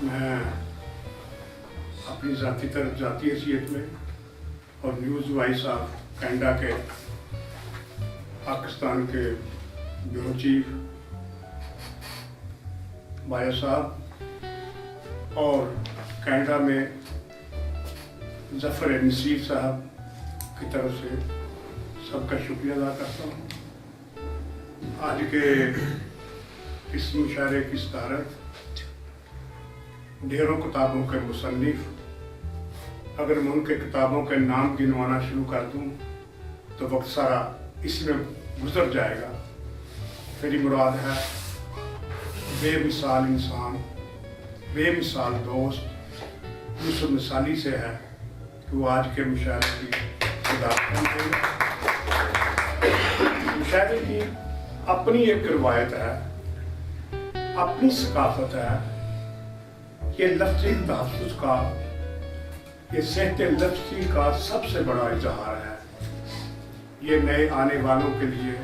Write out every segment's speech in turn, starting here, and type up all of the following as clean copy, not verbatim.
میں اپنی ذاتی حیثیت میں اور نیوز وائس آف کینیڈا کے پاکستان کے بیورو چیف بایا صاحب اور کینیڈا میں ظفر نصیر صاحب کی طرف سے سب کا شکریہ ادا کرتا ہوں۔ آج کے اس مشاعرے کی صدارت ڈھیروں کتابوں کے مصنف، اگر میں ان کے کتابوں کے نام گنوانا شروع کر دوں تو وقت سارا اس میں گزر جائے گا۔ میری مراد ہے بے مثال انسان، بے مثال دوست، یوسف مثالی سے ہے کہ وہ آج کے مشاعرے کی صدارت کریں گے۔ مشاعرے کی اپنی ایک روایت ہے، اپنی ثقافت ہے، یہ لفظی تحفظ کا، یہ صحت لفظی کا سب سے بڑا اظہار ہے۔ یہ نئے آنے والوں کے لیے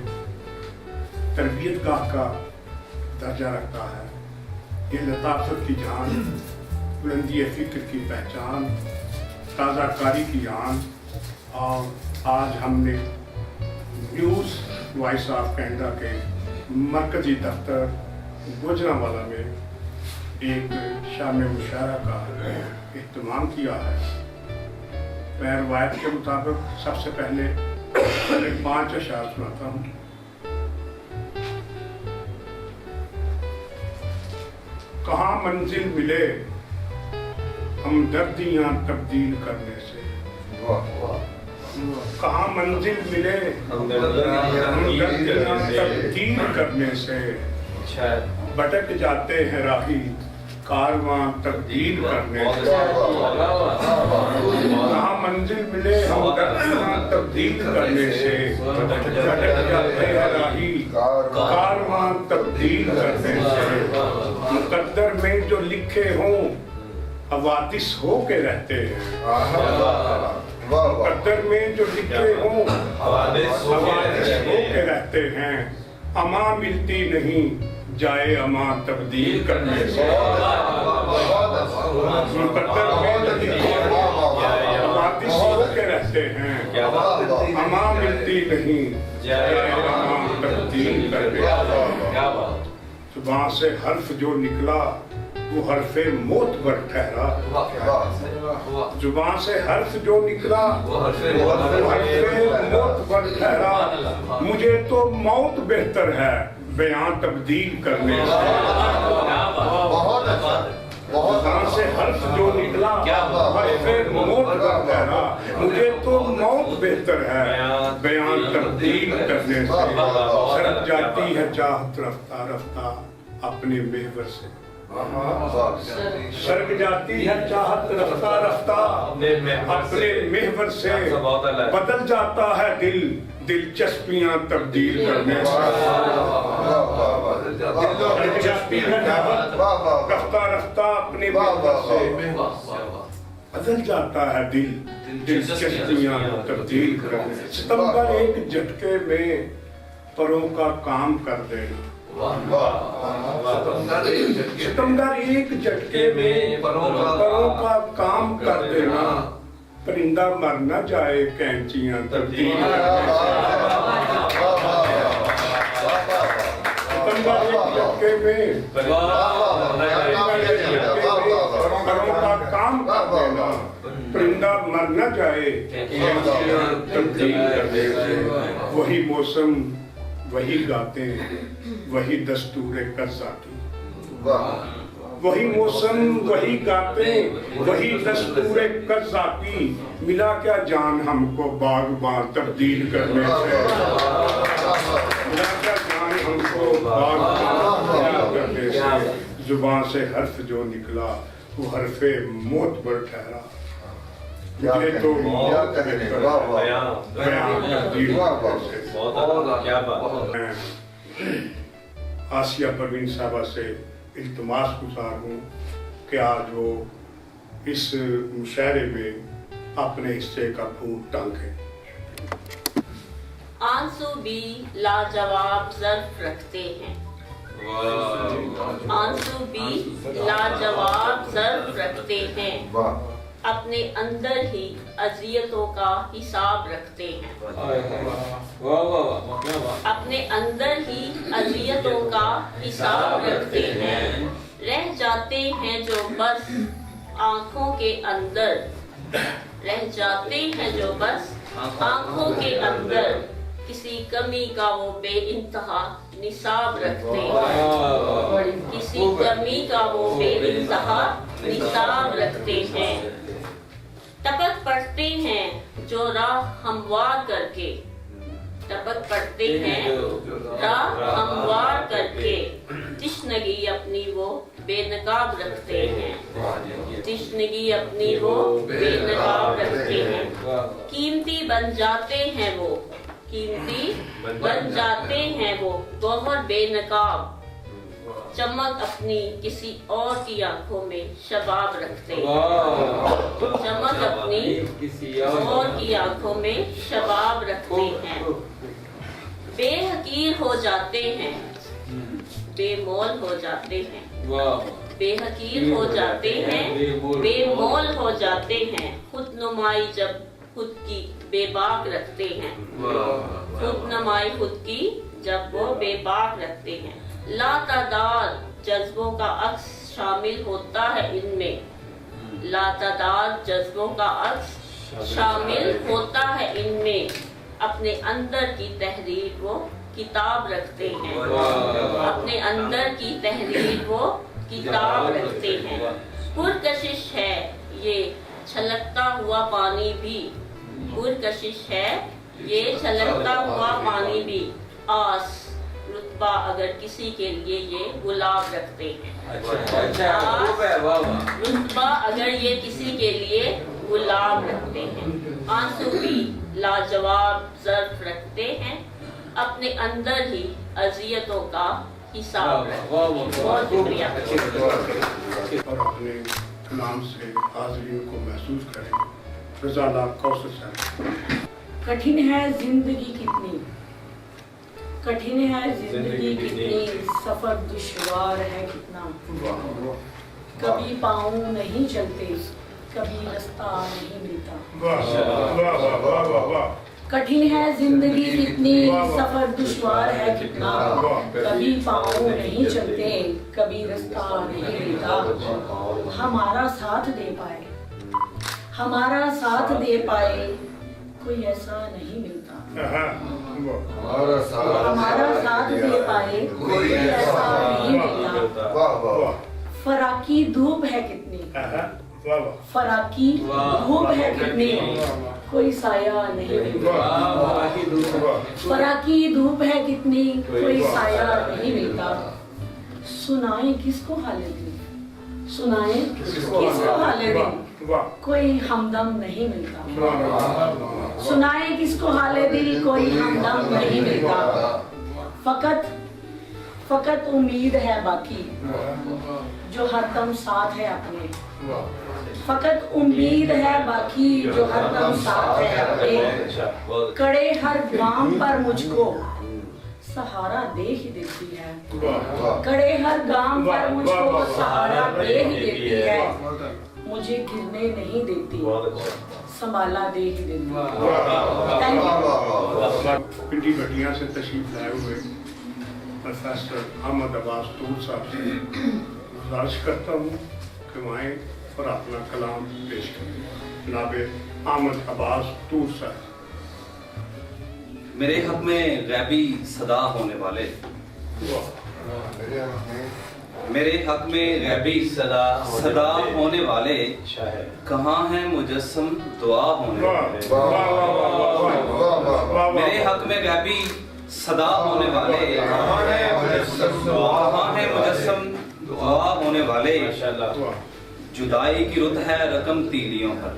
تربیت گاہ کا درجہ رکھتا ہے۔ یہ لطافت کی جان، بلندی فکر کی پہچان، تازہ کاری کی آن، اور آج ہم نے نیوز وائس آف کینیڈا کے مرکزی دفتر گوجرانوالہ میں ایک شام مشاعرہ کا اہتمام کیا ہے۔ میں روایت کے مطابق سب سے پہلے 5 اشعار سناتا ہوں۔ کہاں منزل ملے ہمدردیاں تبدیل کرنے سے، کہاں منزل ملے ہمدردیاں تبدیل کرنے سے، بھٹک جاتے ہیں راہی کارواں تبدیل کرنے سے، کہاں منزل ملے ہمدردیاں تبدیل کرنے سے، بھٹک جاتے ہیں راہی کارواں تبدیل کرنے سے، مقدر میں جو لکھے ہوں حوادث ہو کے رہتے ہیں، مقدر میں جو لکھے ہوں حوادث ہو کے رہتے ہیں، اما ملتی نہیں جائے اما تبدیل کرنے سے، مقدر میں جو لکھے ہوں حوادث ہو کے رہتے ہیں، اما ملتی نہیں جائے اما تبدیل کرنے سے، زبان سے حرف جو نکلا وہ حرف معتبر ٹھہرا، زبان سے حرف جو نکلا وہ حرف معتبر ٹھہرا، مجھے تو موت بہتر ہے بیان تبدیل کرنے سے، زبان سے حرف جو نکلا حرف معتبر ٹھہرا، مجھے تو موت بہتر ہے بیان تبدیل کرنے سے، سرک جاتی ہے چاہت رفتہ رفتہ اپنے محور سے، سرک جاتی ہے چاہت رفتہ رفتہ اپنے محور سے، بدل جاتا ہے دل دلچسپیاں تبدیل کرنے سے، سرک جاتی ہے چاہت رفتہ رفتہ اپنے محور سے، بدل جاتا ہے دل دلچسپیاں تبدیل کرنے سے، ستمبر ایک جھٹکے میں پروں کا کام کر دینا، ستمبر ایک جھٹکے میں پروں کا کام کر دینا، پرندہ مر نہ جائے کینچیاں تبدیل کرنے سے، ستمبر ایک جھٹکے میں پروں کا کام کر دینا، پرندہ مر نہ جائے کینچیاں تبدیل کرنے سے، وہی موسم وہی گاتے وہی دستور قذاتی، وہی موسم وہی گاتے وہی دستور قذاتی، ملا کیا جان ہم کو باغباں تبدیل کرنے سے، ملا کیا جان ہم کو باغباں تبدیل کرنے سے، زبان سے حرف جو نکلا وہ حرف معتبر ٹھہرا، مجھے تو موت بہتر بیان تبدیل کرنے سے۔ میں آسیہ پروین صاحبہ سے التماس گزار ہوں کہ آج وہ اس مشاعرے میں اپنے حصے کا پھول ٹانکیں۔ آنسو بھی لاجواب ظرف رکھتے ہیں، آنسو بھی لاجواب ظرف رکھتے ہیں، اپنے اندر ہی اذیتوں کا حساب رکھتے ہیں، اپنے اندر ہی اذیتوں کا حساب رکھتے ہیں، رہ جاتے ہیں جو بس آنکھوں کے اندر، رہ جاتے ہیں جو بس آنکھوں کے اندر، کسی کمی کا وہ بے انتہا نصاب رکھتے ہیں، کسی کمی کا وہ بے انتہا نصاب رکھتے ہیں، ٹپک پڑتے ہیں جو راہ ہموار کر کے، ٹپک پڑتے ہیں راہ ہموار کر کے، تشنگی اپنی وہ بے نقاب رکھتے ہیں، تشنگی اپنی وہ بے نقاب رکھتے ہیں، قیمتی بن جاتے ہیں وہ، قیمتی بن جاتے ہیں وہ، گوہر بے نقاب، چمک اپنی کسی اور کی آنکھوں میں شباب رکھتے ہیں، چمک اپنی کسی اور کی آنکھوں میں شباب رکھتے ہیں، بے حقیر ہو جاتے ہیں، بے مول ہو جاتے ہیں، بے حقیر ہو جاتے ہیں، بے مول ہو جاتے ہیں، خود نمائی جب خود کی بے باک رکھتے ہیں، خود نمائی خود کی جب وہ بے باک رکھتے ہیں، لا تعداد جذبوں کا عکس شامل ہوتا ہے ان میں، لا تعداد جذبوں کا عکس شامل ہوتا ہے ان میں، اپنے اندر کی تحریر وہ کتاب رکھتے ہیں، اپنے اندر کی تحریر وہ کتاب رکھتے ہیں، پرکشش ہے یہ چھلکتا ہوا پانی بھی، پرکشش ہے یہ چھلکتا ہوا پانی بھی، آس رتبہ اگر کسی کے لیے یہ گلاب رکھتے ہیں، رتبہ اگر یہ کسی کے لیے گلاب رکھتے ہیں، آنسو بھی لاجواب ظرف رکھتے ہیں، اپنے اندر ہی اذیتوں کا حساب رکھتے ہیں۔ بہت شکریہ۔ اور اپنے کلام سے حاضرین کو محسوس کریں۔ رضا اللہ کوثر صاحب۔ کٹھن ہے زندگی کتنی، کٹھن ہے زندگی کتنی، سفر دشوار ہے کتنا، کبھی پاؤں نہیں چلتے، کبھی رستہ نہیں ملتا، کٹھن ہے زندگی کتنی، سفر دشوار ہے کتنا، کبھی پاؤں نہیں چلتے، کبھی رستہ نہیں ملتا، ہمارا ساتھ دے پائے، ہمارا ساتھ دے پائے کوئی ایسا نہیں ملتا، ہمارا ساتھ دے پائے کوئی ایسا نہیں ملتا، فراقی دھوپ ہے کتنی، فراقی دھوپ ہے کتنی، کوئی سایہ نہیں ملتا، فراقی دھوپ ہے کتنی، کوئی سایہ نہیں ملتا، سنائیں کس کو حال دل، سنائیں کس کو حال دل، کوئی ہمدم نہیں ملتا، سنائیں کس کو حال دل، کوئی ہمدم نہیں ملتا، فقط امید ہے باقی جو ہر دم ساتھ ہے اپنے، فقط امید ہے باقی جو ہر دم ساتھ ہے اپنے، کڑے ہر گام پر مجھ کو سہارا دے ہی دیتی ہے، کڑے ہر گام پر مجھ کو سہارا دے ہی دیتی ہے، مجھے گرنے نہیں دیتی، سنبھالا دے ہی دیتی ہے۔ پنڈی بٹیاں سے تشریف لائے ہوئے پروفیسر احمد عباس طور صاحب سے گزارش کرتا ہوں کہ وہ آئیں اور اپنا کلام پیش کریں۔ جناب احمد عباس طور صاحب۔ میرے حق میں غیبی صدا ہونے والے، میرے حق میں غیبی صدا ہونے والے، کہاں ہیں مجسم دعا ہونے والے، میرے حق میں غیبی صدا ہونے والے، کہاں ہیں مجسم دعا ہونے والے، جدائی کی رت ہے رقم تیلیوں پر،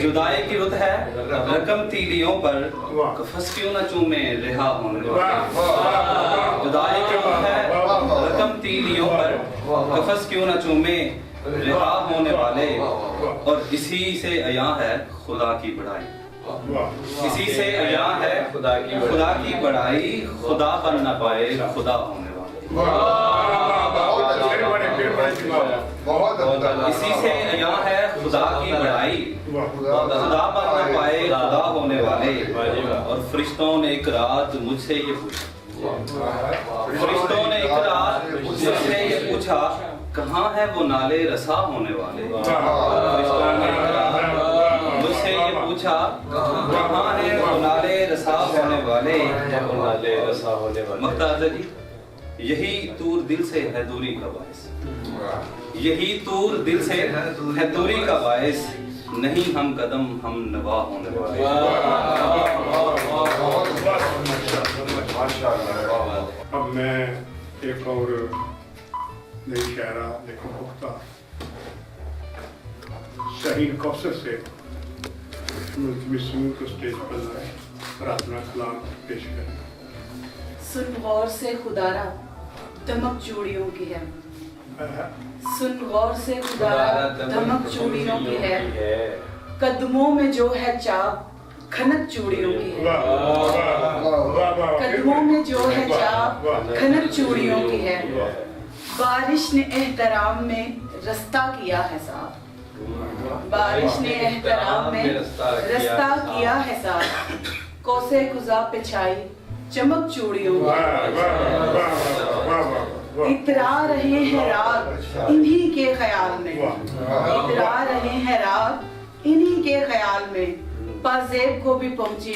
جدائی کی رت ہے رقم تیلیوں پر، قفس کیوں نہ چومے رہا ہونے والے، جدائی کی رت ہے رقم تیلیوں پر، قفس کیوں نہ چومے رہا ہونے والے، اور اسی سے عیاں ہے خدا کی بڑائی، اسی سے عیاں ہے خدا کی بڑائی، خدا بن نہ پائے خدا ہونے والے۔ اسی سے یہاں ہے خدا کی بڑائی، خدا بن نہ پائے خدا ہونے والے، اور فرشتوں نے ایک رات مجھ سے یہ پوچھا، فرشتوں نے ایک رات مجھ سے یہ پوچھا کہاں ہے وہ نالے رسا ہونے والے، فرشتوں نے ایک رات مجھ سے یہ پوچھا کہاں ہے وہ نالے رسا ہونے والے، مختار جی یہی طور دل سے ہے دوری کا باعث، یہی طور دل سے ہے دوری کا باعث، نہیں ہم قدم ہم نوا ہونے والے۔ اب میں ایک اور نئی شاعرہ لیکن پختہ شہین کوثر سے ملتمس ہوں کو اسٹیج پر لائے اور اپنا کلام پیش کریں۔ سن غور سے خدارا دمک چوڑیوں کی ہے، سن غور سے خدارا دمک چوڑیوں کی ہے، قدموں میں جو ہے چاپ کھنک چوڑیوں کی ہے، قدموں میں جو ہے چاپ کھنک چوڑیوں کی ہے، بارش نے احترام میں رستہ کیا ہے صاف، بارش نے احترام میں رستہ کیا ہے صاف، کوسے قضا پہ چھائی چمک چوڑیوں کی، اترا رہے ہیں رات انہی کے خیال میں، اترا رہے ہیں رات انہی کے خیال میں، پازیب کو بھی پہنچی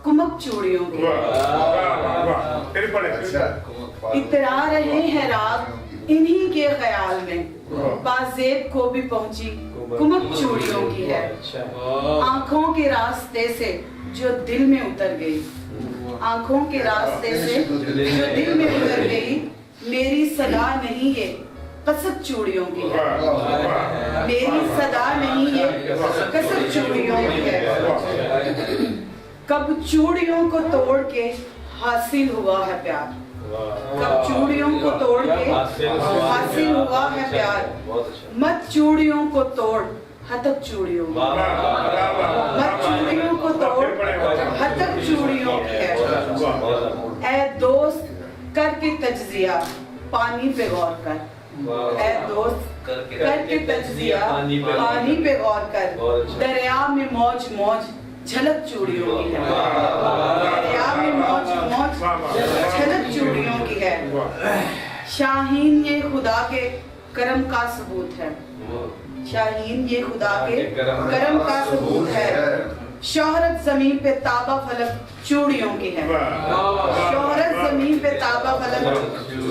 کمک چوڑیوں کی، اترا رہے ہیں رات انہی کے خیال میں، پازیب کو بھی پہنچی کمک چوڑیوں کی ہے، آنکھوں کے راستے سے جو دل میں اتر گئی، آنکھوں کے راستے سے جو دل میں اتر گئی، میری صدا نہیں یہ قصب چوڑیوں کی ہے، میری صدا نہیں یہ قصب چوڑیوں کی ہے، کب چوڑیوں کو توڑ کے حاصل ہوا ہے پیار، کب چوڑیوں کو توڑ کے حاصل ہوا ہے پیار، مت چوڑیوں کو توڑ ہتک چوڑیوں کی، مت چوڑیوں کو توڑ ہتک چوڑیوں کی ہے، اے دوست کر کے تجزیہ پانی پہ غور کر، اے دوست کر کے تجزیہ پانی پہ غور کر، دریا میں موج موج جھلک چوڑیوں کی ہے، دریا میں موج موج جھلک چوڑیوں کی ہے، شاہین یہ خدا کے کرم کا ثبوت ہے، شاہین یہ خدا کے کرم کا ثبوت ہے، شہرت زمین پہ تابہ فلک چوڑیوں کی ہے، شہرت زمین پہ تابہ فلک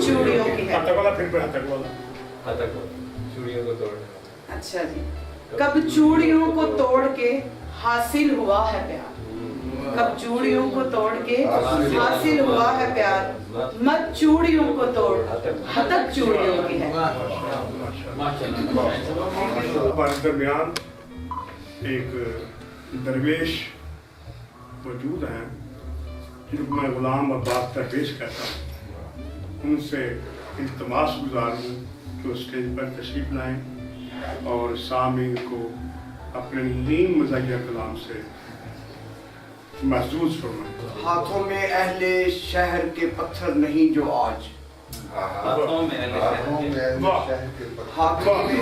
چوڑیوں کی ہے، اچھا جی، کب چوڑیوں کو توڑ کے حاصل ہوا ہے پیار، کب چوڑیوں کو توڑ کے حاصل ہوا ہے پیار، مت چوڑیوں کو توڑ ہتک چوڑیوں کی ہے۔ ہمارے درمیان ایک درویش موجود ہیں جن کو میں غلام عباس درویش کہتا ہوں، ان سے التماس گزار ہوں کہ اسٹیج پر تشریف لائیں اور سامعین کو اپنے نیم مزاحیہ کلام سے محظوظ فرمائیں۔ ہاتھوں میں اہل شہر کے پتھر نہیں جو آج، ہاتھوں میں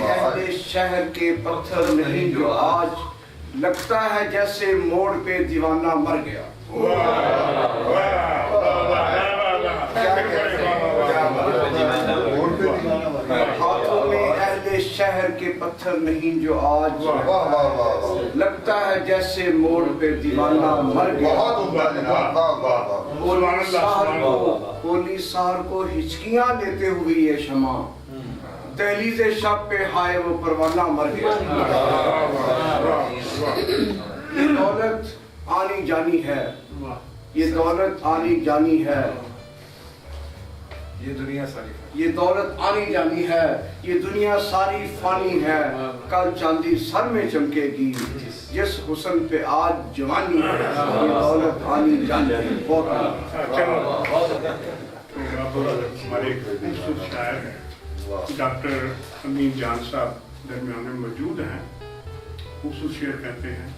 اہل شہر کے پتھر نہیں جو آج، لگتا ہے جیسے موڑ پہ دیوانہ مر گیا، ہاتھوں میں اہل شہر کے پتھر نہیں جو آج، لگتا ہے جیسے موڑ پہ دیوانہ مر گیا، ہولی سہر کو ہچکیاں لیتے ہوئے یہ شمع، دہلیز شب پہ ہائے وہ پروانہ مر گیا۔ یہ دولت آنی جانی ہے، یہ دولت آنی جانی ہے، یہ دولت آنی جانی ہے، یہ دنیا ساری فانی ہے، کل چاندی سر میں چمکے گی، جس حسن پہ آج جوانی ہے، یہ دولت آنی جانی ہے۔ ہمارے ایک خصوص شاعر ہیں ڈاکٹر امین جان صاحب درمیان میں موجود ہیں، خصوص شعر کہتے ہیں،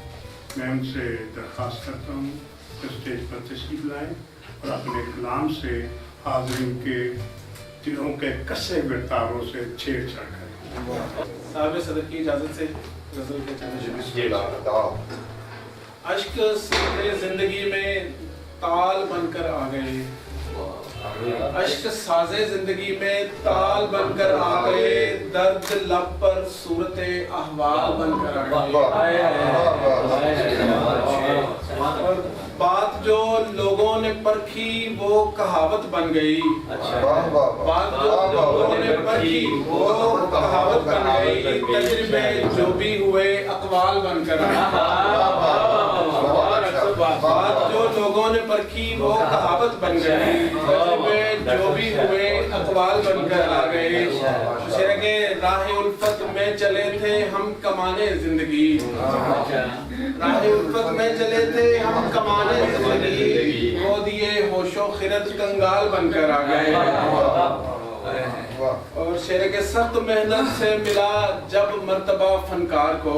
میں ان سے درخواست کرتا ہوں کہ اسٹیج پر تشریف لائیں اور اپنے کلام سے حاضرین کے दिलों के कसे हुए तारों से छेड़छाड़ करें। साहब सदर की इजाजत से गजल के चंद अश्क मेरे जिंदगी में ताल बनकर आ गए, अश्क साजे जिंदगी में ताल बनकर आ गए, दर्द लब पर सूरते अहवाल बनकर आ गए। और बात जो लोगों ने परखी वो कहावत बन गई, बात जो लोगों ने परखी वो कहावत बन गई, तजर्बे जो भी हुए अकवाल बनकर आ गए। बात जो लोगों ने परखी वो कहावत बन गई, तजर्बे जो भी हुए अकवाल बनकर आ गए। शेर के राह उल्फत में चले थे हम कमाने जिंदगी, राह उल्फत में चले थे हम कमाने जिंदगी, वो दिए होशो खिरत कंगाल बनकर आ गए। और शेर के सख्त मेहनत से मिला जब मर्तबा फनकार को,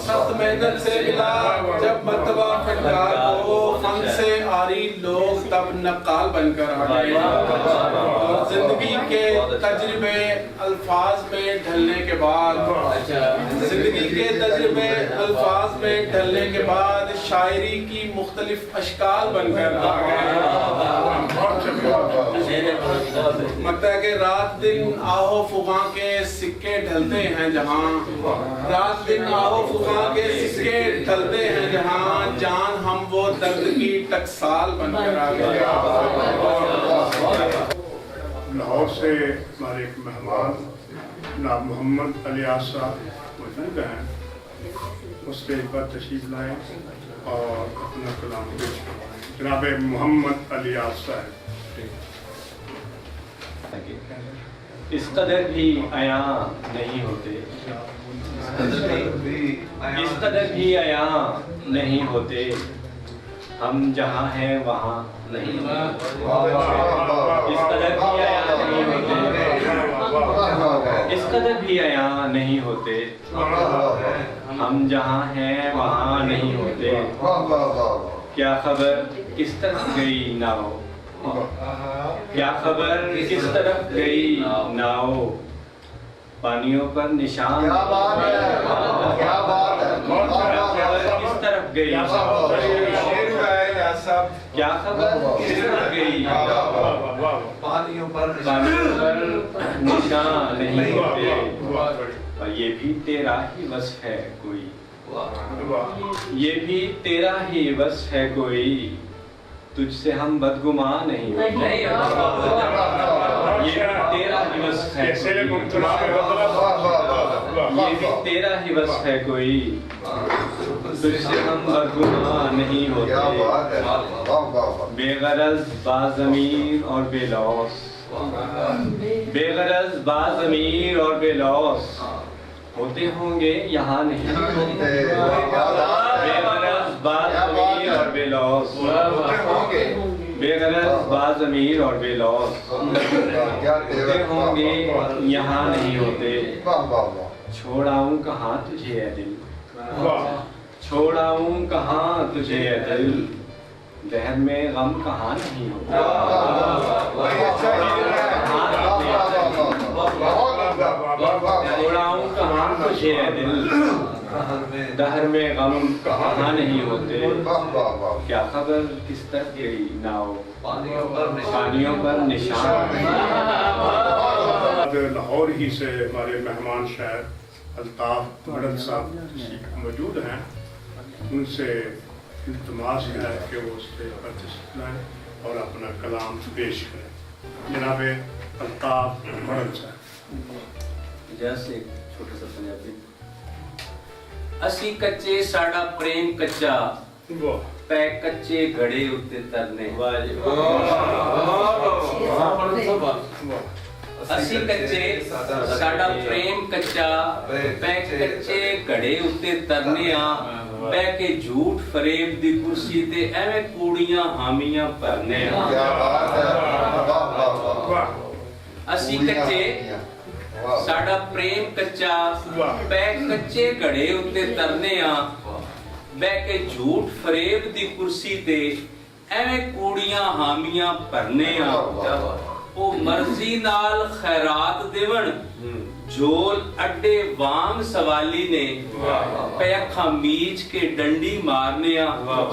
सख्त मेहनत से मिला जब मर्तबा फनकार को, फन से आरी लोग तब नक्काल बनकर आ गए। और जिंदगी के तजर्बे अल्फाज में ढलने के बाद, जिंदगी के तजर्बे अल्फाज में ढलने के बाद, शायरी की मुख्तलिफ अशकाल बनकर आ गए। लगता है कि रात दिन आहो फुगा के सिक्के ढलते हैं जहाँ, रात दिन आहो फुगा के सिक्के ढलते हैं जहाँ, जान हम वो दर्द की टकसाल बनकर आ गए। लाहौर से हमारे एक मेहमान जनाब मोहम्मद अलियास साहब मौजूद हैं, उस स्टेज पर तशरीफ लाए और अपना कलाम पेश करवाएं। जनाब मोहम्मद अलियास साहब। इस कदर भी आया नहीं होते, इस कदर भी आया नहीं होते, हम जहाँ हैं वहाँ नहीं होते। इस कदर भी आया नहीं होते, इस कदर भी आया नहीं होते, हम जहाँ हैं वहाँ नहीं होते। क्या खबर किस तरफ गई नाव, क्या खबर किस तरफ गई नाव, पानियों पर निशान, क्या खबर किस तरफ गई, क्या खबर किस तरफ गई, पानियों पर निशान नहीं होते। और ये भी तेरा ही वस्फ है कोई, ये भी तेरा ही वस्फ है कोई, तुझसे हम बदगुमान नहीं होते। ये भी तेरा ही वस्फ है, ये भी तेरा ही वस्फ है कोई, तुझसे हम बदगुमान नहीं होते। बेगरज बाज़मीर और बेलौस, बेगरज बाज़मीर और बेलौस, होते होंगे यहाँ नहीं होते। बेगरज बाज़मीर और बेलौस, बेगरज बाज़मीर और बेलौस, होते होंगे यहाँ नहीं होते। छोड़ाऊं कहाँ तुझे ए दिल, छोड़ाऊं कहाँ तुझे ए दिल, दहर में गम कहाँ नहीं होता। छोड़ाऊं कहाँ तुझे ए दिल, दहर में गम कहाँ नहीं होते। क्या खबर किस तरफ गई नाव, पानियों पर निशान। लाहौर ही से हमारे मेहमान शायर अल्ताफ मडल साहब मौजूद हैं, उनसे इल्तिमास है कि वो स्टेज पर तशरीफ लाएं और अपना कलाम पेश करें। जनाब अल्ताफ मडल साहब। जैसे एक छोटा सा पंजाबी। असी कच्चे साड़ा प्रेम कच्चा, पै कच्चे घड़े उत्ते तरने। असी कच्चे साड़ा प्रेम कच्चा, पै कच्चे घड़े उत्ते तरने आ, पै के झूठ फरेब दी कुर्सी ते एवें कूड़ियां हामियां भरने आ। असी कच्चे साड़ा प्रेम कच्चा, पै कच्चे घड़े उत्ते तरने आ, बह के झूठ फरेब दी कुर्सी ते एवें कूड़ियां हामियां भरने आ। ਉਹ ਮਰਜ਼ੀ ਨਾਲ ਖੈਰਾਤ ਦੇਵਣ ਜੋਲ ਅੱਡੇ ਵਾਂਗ ਸਵਾਲੀ ਨੇ ਪੈ ਅੱਖਾਂ ਮੀਚ ਕੇ ਡੰਡੀ ਮਾਰਨੇ ਆ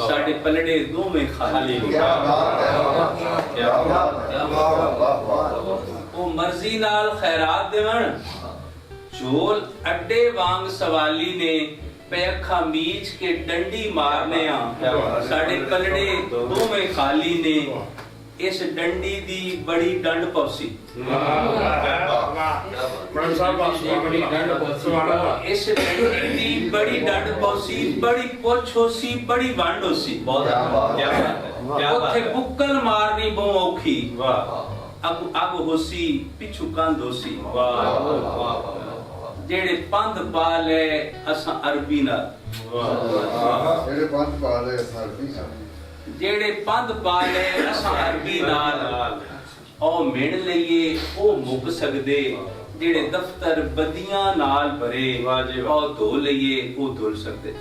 ਸਾਡੇ ਪਲੜੇ ਦੋਵੇਂ ਖਾਲੀ ਨੇ ਉਹ ਮਰਜ਼ੀ ਨਾਲ ਖੈਰਾਤ ਦੇਵਣ ਜੋਲ ਅੱਡੇ ਵਾਂਗ ਸਵਾਲੀ ਨੇ ਪੈ ਅੱਖਾਂ ਮੀਚ ਕੇ ਡੰਡੀ ਮਾਰਨੇ ਆ ਸਾਡੇ ਪਲੜੇ ਦੋਵੇਂ ਖਾਲੀ ਨੇ ਇਸ ਡੰਡੀ ਦੀ ਬੜੀ ਡੰਡ ਪੌਸੀ ਇਸ ਡੰਡੀ ਦੀ ਬੜੀ ਡੰਡ ਪੌਸੀ ਬੜੀ ਪੁੱਛ ਹੋਸੀ ਬੜੀ ਵੰਡ ਹੋਸੀ ਉੱਥੇ ਬੁੱਕਲ ਮਾਰਨੀ ਬਹੁਤ ਔਖੀ ਅੱਗ ਹੋਸੀ ਪਿੱਛੂ ਕੰਧ ਹੋਸੀ ਜਿਹੜੇ ਪੰਧ ਪਾ ਲੈ ਅਸਾਂ ਅਰਬੀ ਨਾਲ ਜਿਹੜੇ ਪੰਧ ਪਾ ਲੈ ਅਸਾਂ ਅਰਬੀ ਨਾਲ ਉਹ ਮਿਣ ਲਈਏ ਉਹ ਮੁੱਕ ਸਕਦੇ ਜਿਹੜੇ ਦਫ਼ਤਰ ਬਦੀਆਂ ਨਾਲ ਭਰੇ ਉਹ ਧੋ ਲਈਏ ਉਹ ਧੁਲ ਸਕਦੇ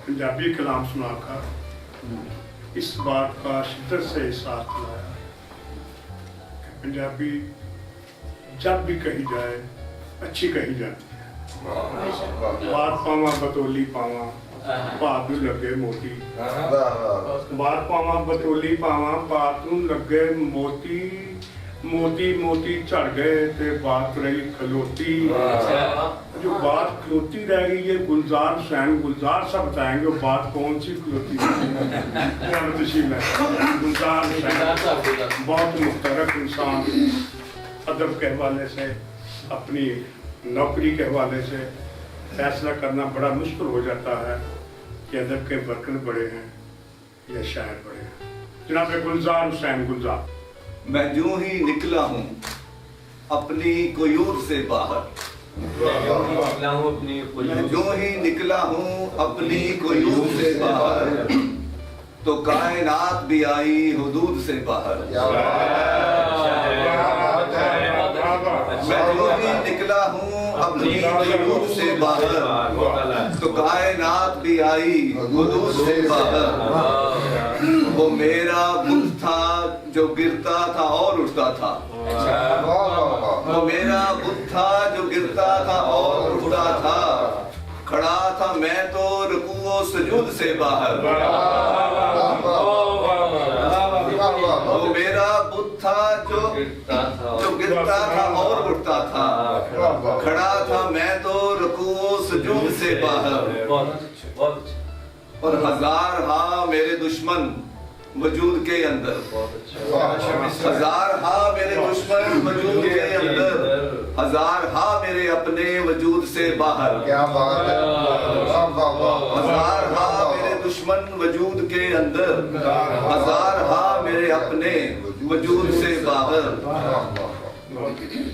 पंजाबी कलाम सुनाकर इस बात का शिद्दत से एहसास दिलाया कि पंजाबी जब भी कही जाए अच्छी कही जाती है। बात पावा बतौली पावा भादू लगे मोती, बात पावा बतौली पावा भादू लगे मोती, मोती मोती झड़ गए ते बात रही खलोती। जो बात खलोती रह गई ये गुलजार हुसैन गुलजार सब बताएंगे वो बात कौन सी खलोती गुलजार हुसैन बहुत मुख्तरफ इंसान, अदब के हवाले से अपनी नौकरी के हवाले से फैसला करना बड़ा मुश्किल हो जाता है कि अदब के वर्कर बड़े हैं या शायर बड़े हैं। जनाब गुलजार हुसैन गुलजार। मैं यूं ही निकला हूँ अपनी कोयूर से बाहर, मैं यूं ही निकला हूँ अपनी कोयूर से बाहर, तो कायनात भी आई हुदूद से बाहर। मैं यूं ही निकला हूँ अपनी कोयूर से बाहर, तो कायनात भी आई हुदूद से बाहर। वो मेरा बुत था जो गिरता था और उठता था, वो मेरा बुत था जो गिरता था और उठता था, खड़ा था मैं तो रुकू सजूद से बाहर। वो मेरा बुत था जो गिरता था और उठता था, खड़ा था मैं तो रुकू सजूद से बाहर। और हजार हाँ मेरे दुश्मन वजूद के अंदर, हजार हाँ मेरे दुश्मन वजूद के अंदर, हजार हाँ मेरे अपने वजूद से बाहर। क्या बात है। हजार हाँ मेरे दुश्मन वजूद के अंदर, हजार हाँ मेरे अपने वजूद से बाहर।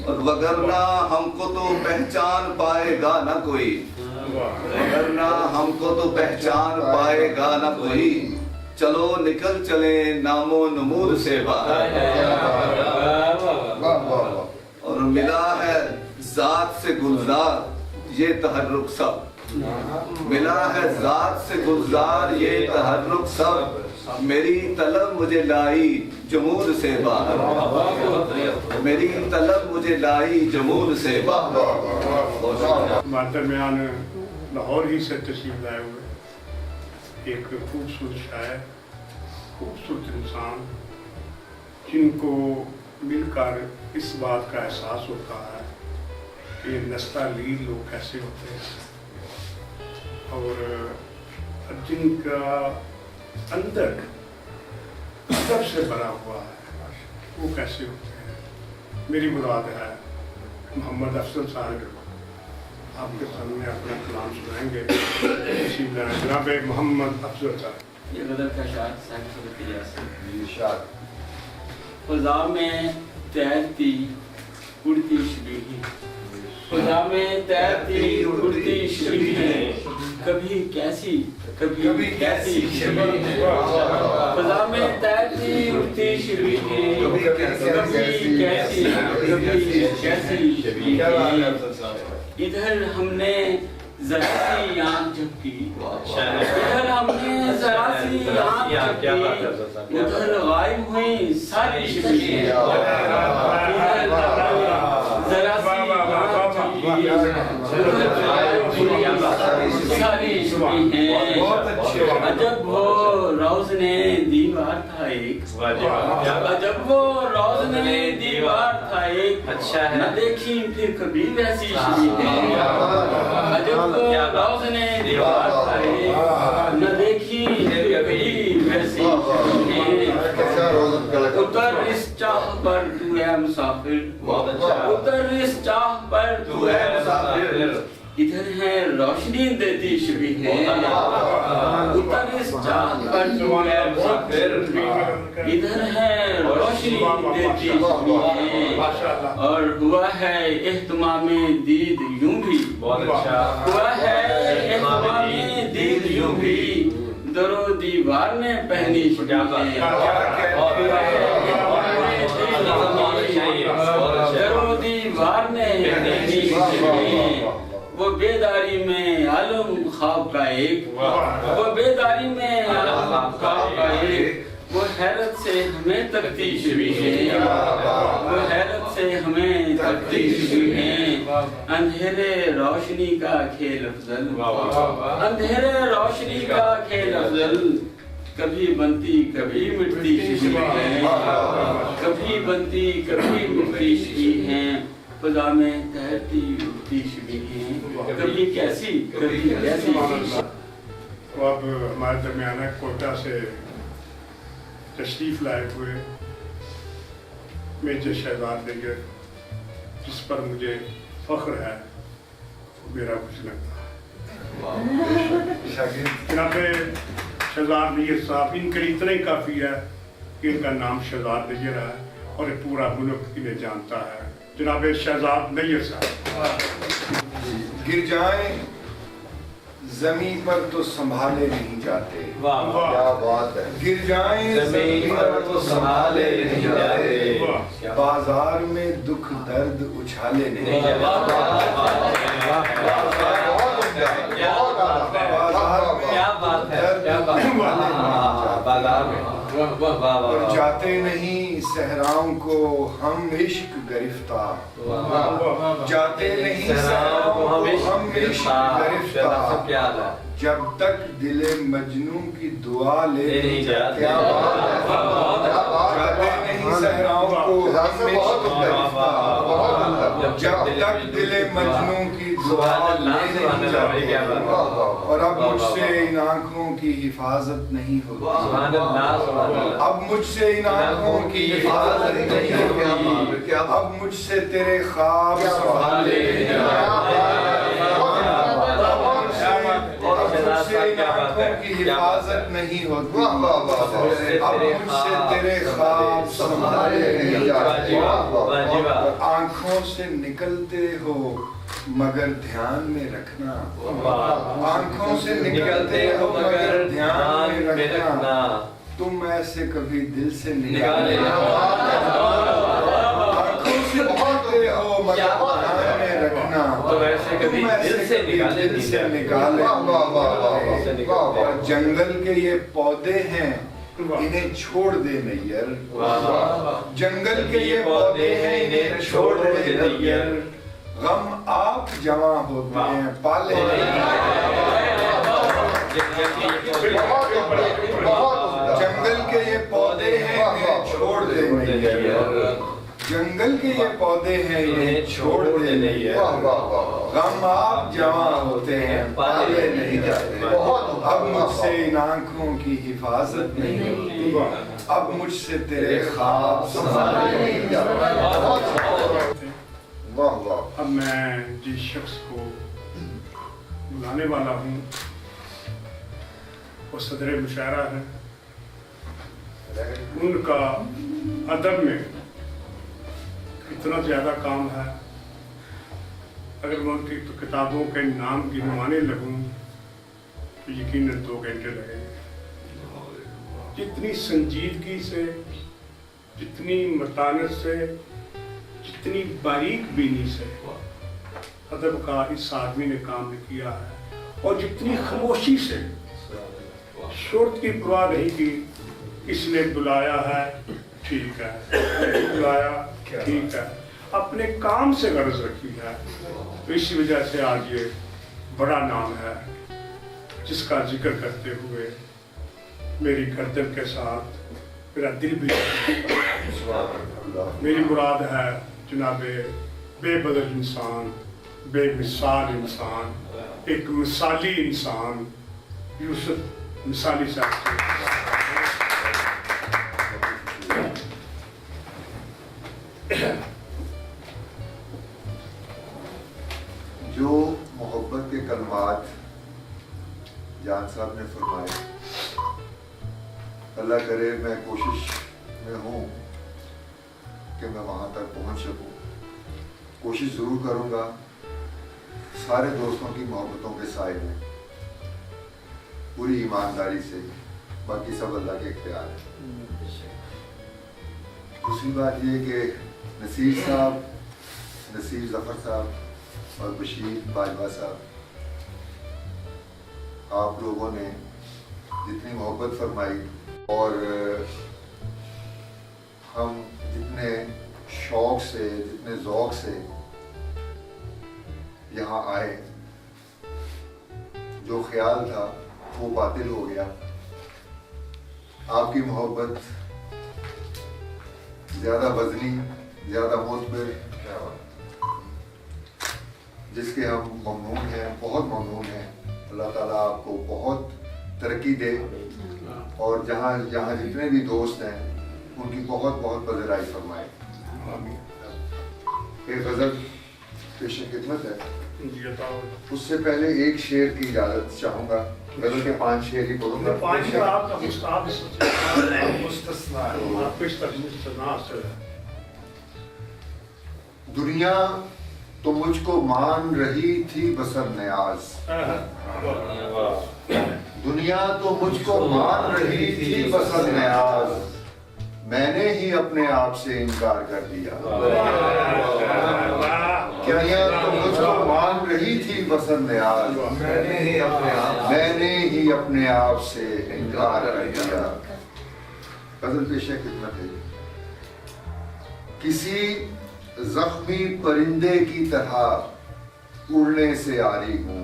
और वगरना हमको तो पहचान पाएगा ना कोई, वगरना हमको तो पहचान पाएगा ना कोई, चलो निकल चले नामो नमूद से बाहर। और मिला है जात से गुलजार ये तहर्रुक सब, मिला है जात से गुलजार ये तहर्रुक सब, मेरी तलब मुझे लाई जमूद से बाहर, मेरी तलब मुझे लाई जमूद से बाहर। दरमियान लाहौर ही से तशरीफ लाए हुए एक खूबसूरत शायर, खूबसूरत इंसान, जिनको मिलकर इस बात का एहसास होता है कि नस्तालील लोग कैसे होते हैं और जिनका अंदर अदब से भरा हुआ है वो कैसे होते हैं। मेरी मुराद है मोहम्मद अफजल साहब आपके सामने अपना कलाम सुनाएंगे। जनाब मोहम्मद अफजल साहब। ये गदर का शाद खुदा में तैरती उड़ती शबीही, खुदा में तैरती उड़ती शबीही, कभी कैसी कभी कैसी शबीही, खुदा में तैरती उड़ती शबीही, कभी कैसी कभी कैसी शबीही। इधर हमने जरा सी आँख झपकी, इधर हमने जरा सी आँख झपकी, उधर गायब हुई सारी शबीहें। जरा सी आँख झपकी, उधर गायब हुई सारी शबीहें। अजब वो रोज़ने दीवार था एक, अजब वो रोज़ने दीवार था एक, न देखी फिर कभी वैसी शबीहें। अजब वो रोज़ने दीवार था एक, न देखी फिर कभी वैसी शबीहें। उतर इस चाह पर तू है मुसाफिर, उतर इस चाह पर तू है मुसाफिर, इधर है रोशनी देती शबीहें। उतर इस चाह पर तू है मुसाफिर, इधर है रोशनी देती शबीहें। और हुआ है एहतमामे दीद यूं भी, हुआ है एहतमामे दीद यूं भी, दरो दीवार ने पहनी शबीहें। दरो दीवार ने पहनी शबीहें। वो बेदारी में आलम ख्वाब का एक, वो बेदारी में आलम ख्वाब का एक, वो हैरत से हमें तकती शबीहें, वो हैरत से हमें तकती शबीहें। अंधेरे रोशनी का खेल अफजल, अंधेरे रोशनी का खेल अफजल, कभी बनती कभी मिटती शबीहें, कभी बनती कभी मिटती शबीहें। खुदा में तैरती उठती शबीहें, कभी कैसी कभी कैसी। तो अब हमारे दरमियान कोटा से तशरीफ लाए हुए मेजर शहजाद दिगर, जिस पर मुझे फख्र है, मेरा कुछ लगता है। जनाब शहजाद दिगर साहब, इनके लिए इतना ही काफ़ी है कि इनका नाम शहजाद दिगर है और पूरा मुल्क इन्हें जानता है। जनाब शहजाद नैयर साहब। गिर जाएं जमीन पर तो संभाले नहीं जाते, क्या बात है। गिर जाएं जमीन पर तो संभाले नहीं जाते, बाजार में दुख दर्द उछाले नहीं जाते, बाजार में और जाते नहीं सहराओं को हम इश्क गिरफ्तार, जाते नहीं सहराओं को हम इश्क गिरफ्तार, जब तक दिले मजनू की दुआ ले नहीं जाते, जाते नहीं सहराओं को हम इश्क गिरफ्तार, जब तक दिले मजनू की दुआ ले नहीं जाते। और अब मुझसे इन आँखों की हिफाजत नहीं होती, अब मुझसे इन आँखों की हिफाजत नहीं होती, अब मुझसे तेरे ख्वाब संभाले नहीं की हिफाजत नहीं होती, अब मुझसे तेरे ख्वाब संभाले नहीं जाते। आँखों से निकलते हो मगर ध्यान में रखना, आँखों से निकलते हो मगर ध्यान में रखना, तुम ऐसे कभी दिल से निकाले, आँखों से निकलते हो मगर ध्यान में रखना, तुम ऐसे कभी दिल से निकाले। जंगल के ये पौधे हैं इन्हें छोड़ दे नैयर, जंगल के ये पौधे हैं इन्हें छोड़ दे नैयर, गम आप जमा होते हैं पाले जंगल के ये पौधे हैं इन्हें छोड़ दे नैयर, जंगल के ये पौधे हैं इन्हें छोड़ दे नैयर, गम आप जमा होते हैं पाले नहीं जाते। अब मुझसे इन आँखों की हिफाजत नहीं होती, अब मुझसे तेरे ख्वाब संभाले नहीं जाते। अब मैं जिस शख्स को बुलाने वाला हूँ वो सदर मुशायरा है। उनका अदब में इतना ज़्यादा काम है, अगर मैं उनकी तो किताबों के नाम गिनवाने लगूँ तो यकीनन 2 घंटे लगेंगे। जितनी संजीदगी से, जितनी मतानत से, जितनी बारीक बीनी से अदब का इस आदमी ने काम किया है, और जितनी खामोशी से शोर की परवाह नहीं की, किसने बुलाया है ठीक है, नहीं बुलाया ठीक है, अपने काम से गर्ज रखी है। तो इसी वजह से आज ये बड़ा नाम है, जिसका जिक्र करते हुए मेरी गर्दन के साथ मेरा दिल भी, मेरी मुराद है जनाबे बेबदल इंसान, बेमिसाल इंसान, एक मिसाली इंसान यूसुफ मिसाली साहब। जो मोहब्बत के कलमात जान साहब ने फरमाए, अल्लाह करे मैं कोशिश में हूँ कि मैं वहाँ तक पहुँच सकूँ। कोशिश ज़रूर करूँगा सारे दोस्तों की मोहब्बतों के साए में, पूरी ईमानदारी से, बाकी सब अल्लाह के इख्तियार है। दूसरी बात ये कि नसीर साहब, नसीर ज़फ़र साहब और बशीर बाजवा साहब, आप लोगों ने जितनी मोहब्बत फरमाई और हम जितने शौक़ से, जितने ज़ौक़ से यहाँ आए, जो ख्याल था वो बातिल हो गया। आपकी मोहब्बत ज़्यादा वज़नी, ज़्यादा मोतबर, जिसके हम ममनून हैं, बहुत ममनून हैं। अल्लाह ताला आपको बहुत तरक्की दे, और जहाँ जहाँ जितने भी दोस्त हैं उनकी बहुत बहुत पज़राई फरमाए। एक गज़ल पेश खिदमत है, उससे पहले एक शेर की इजाज़त चाहूँगा। गज़ल के 5 शेर ही बोलूँगा। दुनिया तो मुझको मान रही थी बसर न्याज, दुनिया तो मुझको मान रही थी बसर न्याज, मैंने ही अपने आप से इनकार कर दिया। दुनिया तो मुझको मान रही थी बसर न्याज, मैंने ही अपने आप से इनकार कर दिया। गज़ल पेश खिदमत है। किसी जख्मी परिंदे की तरह उड़ने से आरी हूँ,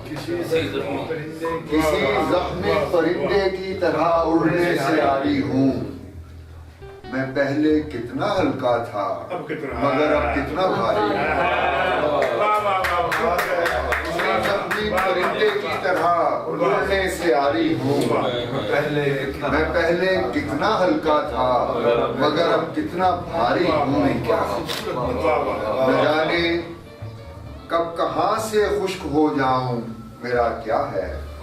किसी जख्मी परिंदे की तरह उड़ने से आरी हूँ। मैं पहले कितना हल्का था, मगर अब कितना भारी। किसी जख्मी परिंदे की तरह उड़ने से आरी हूँ। मैं पहले कितना हल्का था, मगर अब कितना भारी हूँ। न जाने कब कहाँ से खुश्क हो जाऊं, मेरा क्या है। न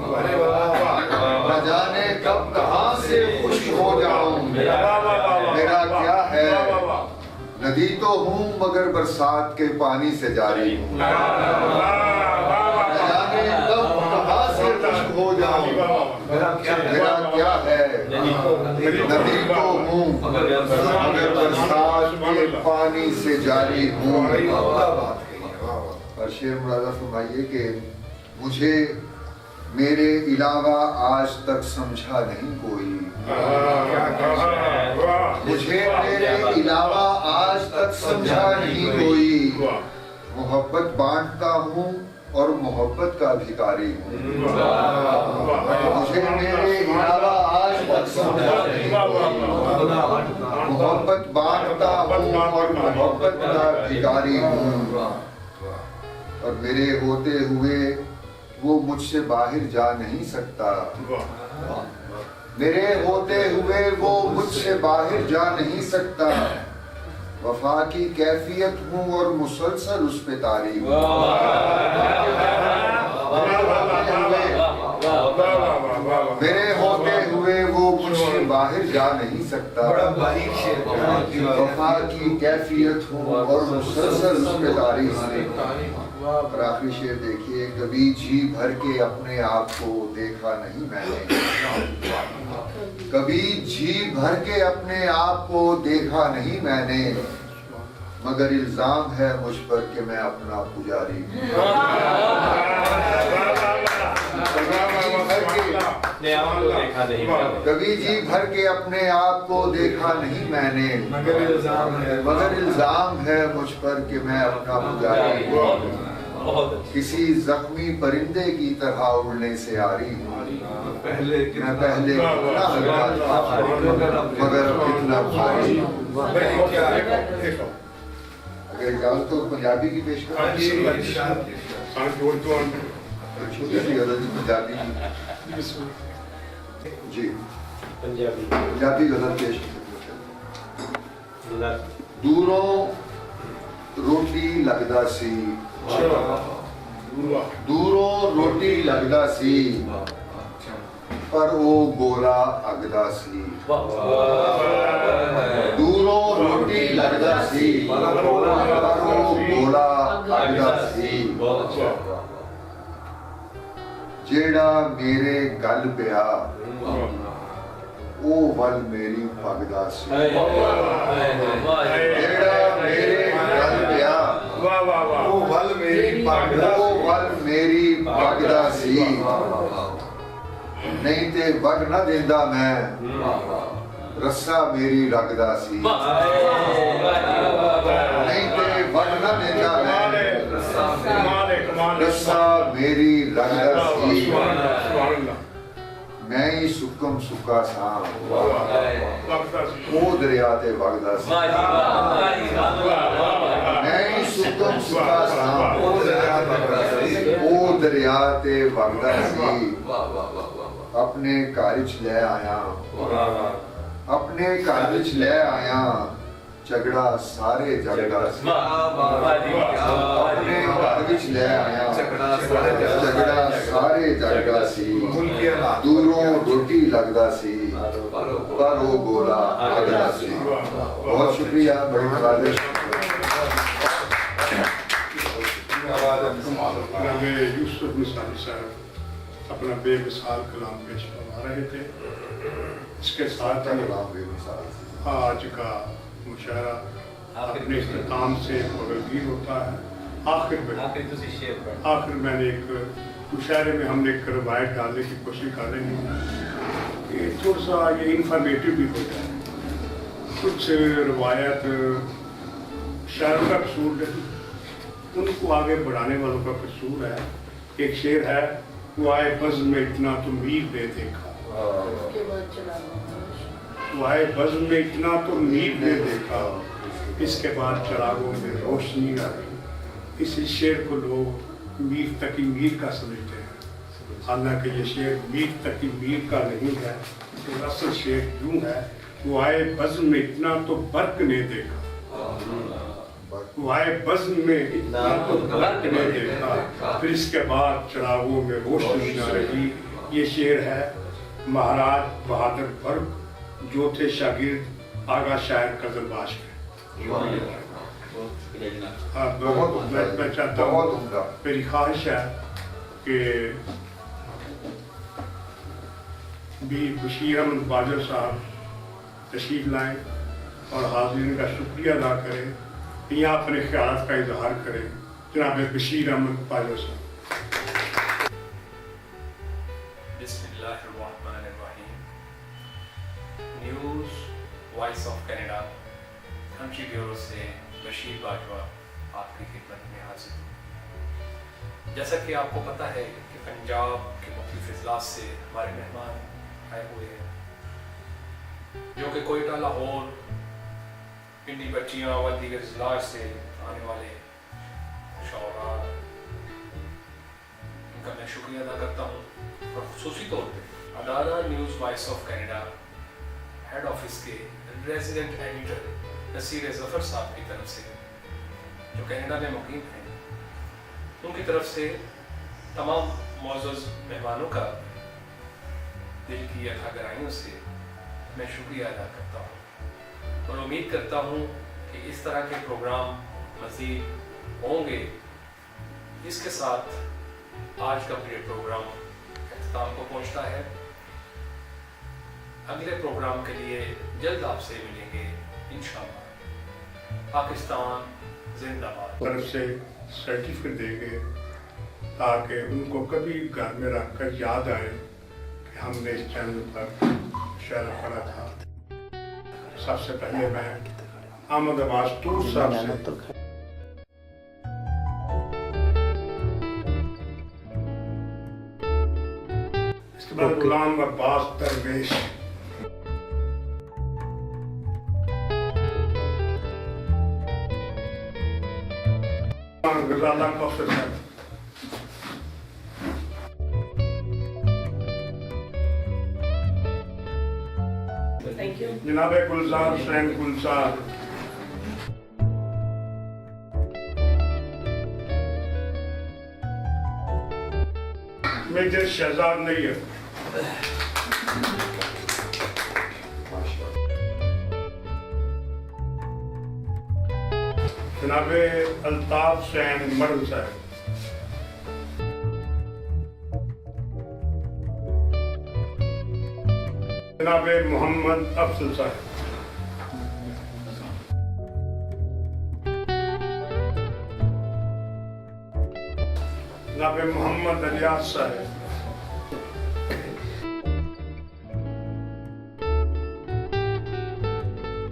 जाने कब कहाँ से खुश्क हो जाऊं, मेरा क्या है। नदी तो हूँ मगर बरसात के पानी से जारी हूँ। न जाने कब कहाँ से खुश्क हो जाऊं, मेरा क्या है। नदी तो हूँ मगर बरसात के पानी से जारी हूँ। और शेर मुरादा फरमाइए कि मुझे मेरे अलावा आज तक समझा नहीं कोई, मुझे मेरे अलावा आज तक समझा नहीं कोई। मोहब्बत बांटता हूँ और मोहब्बत का भिखारी हूँ। मुझे मेरे अलावा आज तक समझा नहीं कोई। मोहब्बत बांटता हूँ और मोहब्बत का भिखारी हूँ। और मेरे होते हुए वो मुझसे बाहर जा नहीं सकता, मेरे होते हुए वो मुझसे बाहर जा नहीं सकता। वफा की कैफियत हूँ और मुसलसल उस पे तारी हूँ। मेरे होते हुए वो मुझसे बाहर जा नहीं सकता। वफा की कैफियत हूँ और मुसलसल उस पे तारी हूँ। और आखिरी शेर देखिए। कभी जी भर के अपने आप को देखा नहीं मैंने, कभी जी भर के अपने आप को देखा नहीं मैंने। मगर इल्जाम है मुझ पर कि मैं अपना पुजारी हूँ। कभी जी भर के अपने आप को देखा नहीं मैंने, मगर इल्जाम है मुझ पर कि मैं अपना पुजारी हूँ। किसी जख्मी परिंदे की तरह उड़ने से आ रही हूँ। मैं पहले कितना हल्का था मगर अब कितना भारी हूँ। अगर इजाजत तो पंजाबी की पेश कर छोटी सी गजल पंजाबी जी पंजाबी गजल पेश दूरों रोटी लगदा सी, दूरों रोटी लगदा सी पर वो गोला अगदा सी। दूरों रोटी लगदा सी पर वो गोला अगदा सी। जेड़ा मेरे गल पिया ओ वल मेरी भगदा सी। जेड़ा मेरे गल पिया ओ वल मेरी भगदा सी। नहीं ते वग ना देंदा मैं रस्सा मेरी रगदा सी। नहीं ते वग ना देंदा मैं रस्सा मेरी रगदा सी। मैं ही सुकम सुका सा ओ दरिया ते वगदा सी। मैं ही सुकम सुका सा ओ दरिया ते वगदा सी। अपने घर च ले आया, अपने घर च ले आया झगड़ा सारे जगदा सी। अपने घर च ले आया झगड़ा सारे जगदा सी। दूरों रोटी लगदा सी पर वो गोला लगदा सी। बहुत शुक्रिया, बड़ी खालिश। यूसुफ निसारी साहब अपना बेमिसाल कलाम पेश करवा रहे थे। इसके साथ आज का मुशायरा अपने इख्तिताम से बगलगीर होता है। आखिर मैंने एक मुशायरे में हमने एक रवायत डालने की कोशिश कर रहे हैं कि थोड़ा सा ये इंफॉर्मेटिव भी हो जाए। कुछ रवायत शायरों का कसूर नहीं, उनको आगे बढ़ाने वालों का कसूर है। एक शेर है, वो आए बज़ में इतना तो मीर ने देखा, वो आए बज़ में इतना तो मीर ने देखा, इसके बाद चरागों में रोशनी आ गई। इस शेर को लोग मीर तकी मीर का समझते हैं, हालांकि ये शेर मीर तकी मीर का नहीं है। तो असल शेर यूं है, वो आए बज़ में इतना तो बर्क ने देखा, वो आए बज़ में इतना तो बर्क ने देखा, फिर इसके बाद चरागों में रोशनी आ रही। ये शेर है महाराज बहादुर बर्क, जो थे शागिर्द आगा शायर कज़लबाश के। मैं चाहता हूँ, मेरी ख्वाहिश है कि बीर बशीर अहमद बाजर साहब तशरीफ लाएं और हाज़रीन का शुक्रिया अदा करें, यहाँ अपने ख्याल का इजहार करें। जनाब बशीर अहमद बाजर साहब। News voice of Canada country bureau से बशीर बाजवा आपकी खिदमत में हाजिर हूँ। जैसा कि आपको पता है कि पंजाब के मुख्तलिफ अजलास से हमारे मेहमान आए हुए हैं, जो कि कोयटा, लाहौर, पिंडी, बच्चियाँ व दीगर अजलास से आने वाले शौरा, इनका मैं शुक्रिया अदा करता हूँ। और ख़ुसूसी तौर पर अदारा news voice of Canada head office के रेजिडेंट एडिटर नसीर ज़फ़र साहब की तरफ से, जो कनाडा में मुकीम हैं, उनकी तरफ से तमाम मौजूद मेहमानों का दिल की अथा गहराइयों से मैं शुक्रिया अदा करता हूँ और उम्मीद करता हूँ कि इस तरह के प्रोग्राम मज़ीद होंगे। इसके साथ आज का ये प्रोग्राम अख्ताम को पहुँचता है। अगले प्रोग्राम के लिए जल्द आपसे मिलेंगे इंशाअल्लाह। पाकिस्तान जिंदाबाद। तरफ से सर्टिफिकेट देंगे ताकि उनको कभी घर में रखकर याद आए कि हमने इस चैनल पर शेयर पढ़ा था। सबसे पहले मैं अहमद अब्बास तूर साहब से इसके बाद गुलाम अब्बास दरवेश, गजाला कौसर साहब, थैंक यू। जनाब गुलजार हुसैन गुलजार, मेजर शहजाद नैयर, जनाब अल्ताफ हुसैन मर्द साहब, जनाब मोहम्मद अफजल साहब, जनाब मोहम्मद अलियास साहब,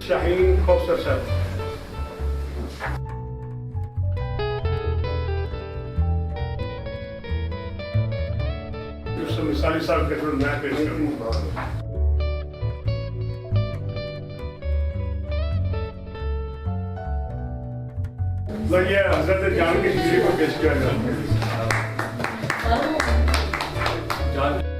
शाहीन कौसर साहब, मिसाली साहब के थ्रू मैं पेश करूँगा। ये हजरत जान की जिंदगी को पेश किया जाता है।